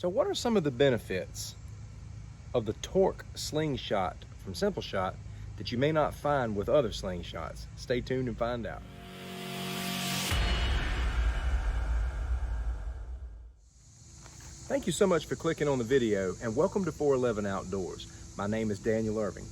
So what are some of the benefits of the Torque Slingshot from Simpleshot that you may not find with other slingshots? Stay tuned and find out. Thank you so much for clicking on the video, and welcome to 411 Outdoors. My name is Daniel Irving.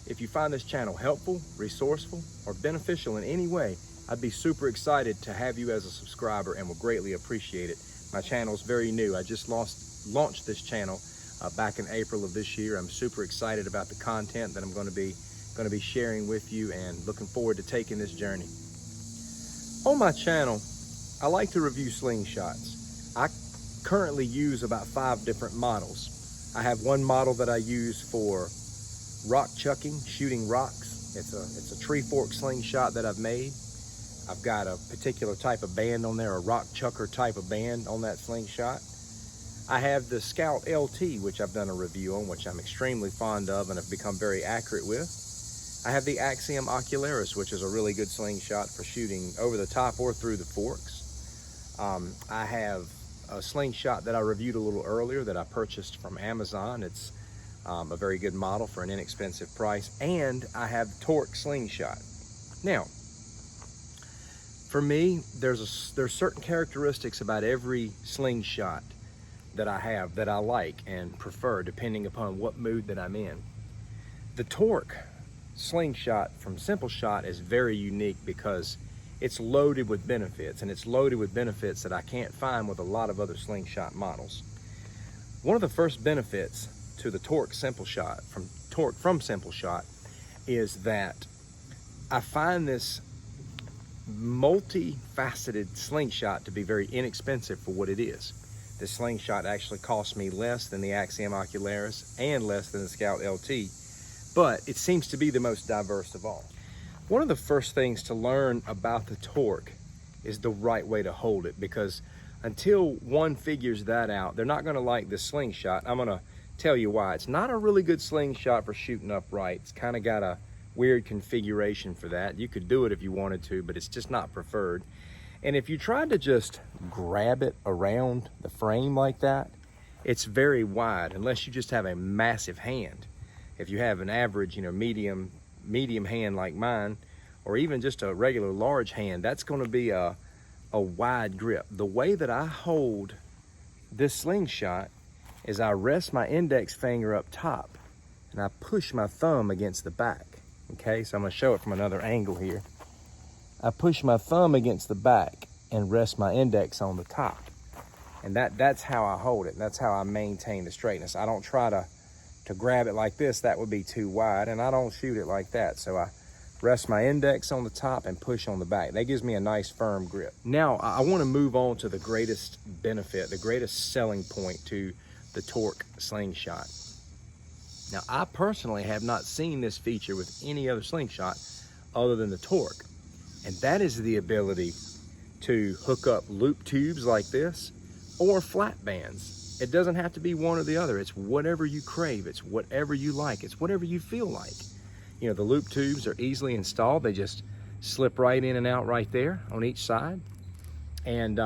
If you find this channel helpful, resourceful, or beneficial in any way, I'd be super excited to have you as a subscriber and will greatly appreciate it. My channel is very new. I just launched this channel back in April of this year. I'm super excited about the content that I'm going to be sharing with you, and looking forward to taking this journey. On my channel, I like to review slingshots. I currently use about 5 different models. I have one model that I use for rock chucking, shooting rocks. It's a tree fork slingshot that I've made. I've got a particular type of band on there, a rock chucker type of band on that slingshot. I have the Scout LT, which I've done a review on, which I'm extremely fond of and have become very accurate with. I have the Axiom Ocularis, which is a really good slingshot for shooting over the top or through the forks. I have a slingshot that I reviewed a little earlier that I purchased from Amazon. It's a very good model for an inexpensive price. And I have Torque Slingshot. Now, for me, there's certain characteristics about every slingshot that I have that I like and prefer depending upon what mood that I'm in. The Torque Slingshot from Simpleshot is very unique because it's loaded with benefits, and it's loaded with benefits that I can't find with a lot of other slingshot models. One of the first benefits to the Torque Simpleshot from Simpleshot is that I find this multi-faceted slingshot to be very inexpensive for what it is. This slingshot actually cost me less than the Axiom Ocularis and less than the Scout LT, but it seems to be the most diverse of all. One of the first things to learn about the Torque is the right way to hold it, because until one figures that out, they're not going to like this slingshot. I'm going to tell you why. It's not a really good slingshot for shooting upright. It's kind of got a weird configuration for that. You could do it if you wanted to, but it's just not preferred. And if you tried to just grab it around the frame like that, it's very wide unless you just have a massive hand. If you have an average, medium hand like mine, or even just a regular large hand, that's going to be a wide grip. The way that I hold this slingshot is I rest my index finger up top and I push my thumb against the back. Okay, so I'm going to show it from another angle here. I push my thumb against the back and rest my index on the top. And that's how I hold it. That's how I maintain the straightness. I don't try to grab it like this. That would be too wide, and I don't shoot it like that. So I rest my index on the top and push on the back. That gives me a nice firm grip. Now I want to move on to the greatest benefit, the greatest selling point to the Torque Slingshot. Now, I personally have not seen this feature with any other slingshot other than the Torque, and that is the ability to hook up loop tubes like this or flat bands. It doesn't have to be one or the other. It's whatever you crave. It's whatever you like. It's whatever you feel like. The loop tubes are easily installed. They just slip right in and out right there on each side. And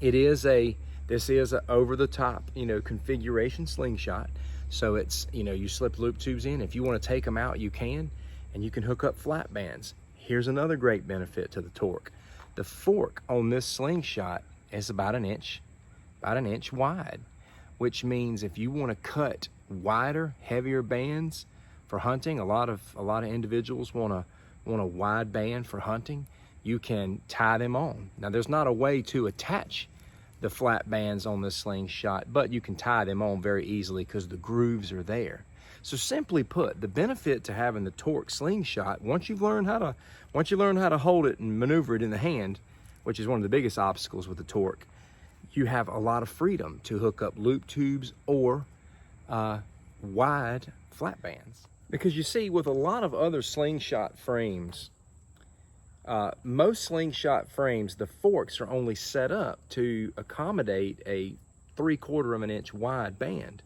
this is a over-the-top, configuration slingshot. So it's, you slip loop tubes in. If you want to take them out, you can, and you can hook up flat bands. Here's another great benefit to the Torque. The fork on this slingshot is about an inch wide, which means if you want to cut wider, heavier bands for hunting, a lot of individuals want a wide band for hunting, you can tie them on. Now, there's not a way to attach the flat bands on this slingshot, but you can tie them on very easily because the grooves are there. So simply put, the benefit to having the Torque Slingshot, once you learn how to hold it and maneuver it in the hand, which is one of the biggest obstacles with the Torque, you have a lot of freedom to hook up loop tubes or wide flat bands. Because you see, with a lot of other slingshot frames, most slingshot frames, the forks are only set up to accommodate a 3/4 of an inch wide band,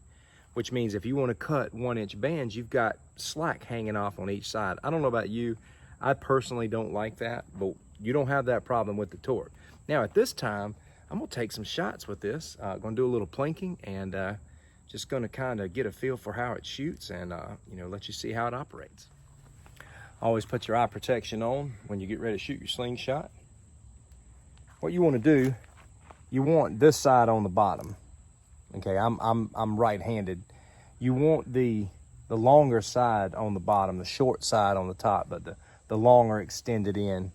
which means if you want to cut 1-inch bands, you've got slack hanging off on each side. I don't know about you, I personally don't like that, but you don't have that problem with the Torque. Now at this time, I'm gonna take some shots with this. Gonna do a little plinking and just gonna kind of get a feel for how it shoots and you know, let you see how it operates. Always put your eye protection on when you get ready to shoot your slingshot. What you want to do, you want this side on the bottom. Okay, I'm right-handed. You want the longer side on the bottom, the short side on the top, but the longer extended end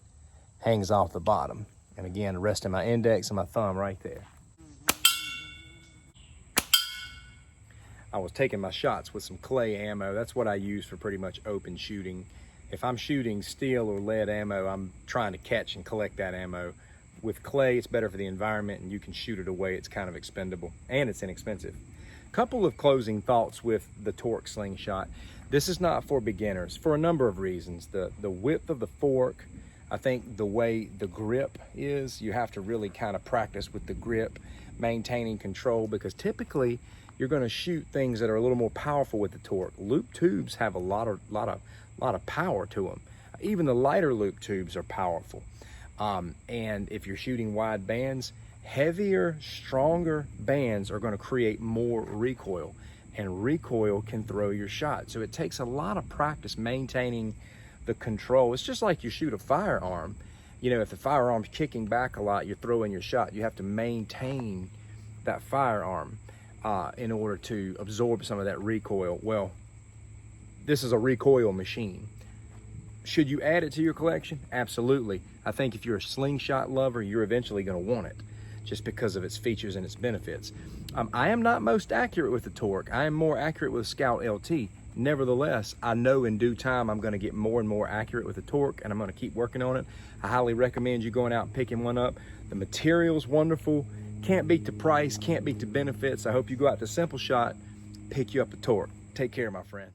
hangs off the bottom. And again, the rest of my index and my thumb right there. I was taking my shots with some clay ammo. That's what I use for pretty much open shooting. If I'm shooting steel or lead ammo, I'm trying to catch and collect that ammo. With clay, it's better for the environment and you can shoot it away. It's kind of expendable and it's inexpensive. Couple of closing thoughts with the Torque Slingshot. This is not for beginners for a number of reasons. The width of the fork, I think the way the grip is, you have to really kind of practice with the grip, maintaining control, because typically you're going to shoot things that are a little more powerful with the torque. Loop tubes have a lot of power to them. Even the lighter loop tubes are powerful. And if you're shooting wide bands, heavier, stronger bands are going to create more recoil, and recoil can throw your shot. So it takes a lot of practice maintaining the control. It's just like you shoot a firearm. You know, if the firearm's kicking back a lot, you're throwing your shot. You have to maintain that firearm in order to absorb some of that recoil. Well, this is a recoil machine. Should you add it to your collection? Absolutely. I think if you're a slingshot lover, you're eventually going to want it just because of its features and its benefits. I am not most accurate with the Torque. I am more accurate with Scout LT. Nevertheless, I know in due time I'm going to get more and more accurate with the Torque, and I'm going to keep working on it. I highly recommend you going out and picking one up. The material's wonderful. Can't beat the price, can't beat the benefits. I hope you go out to Simpleshot, pick you up a Torque. Take care, my friend.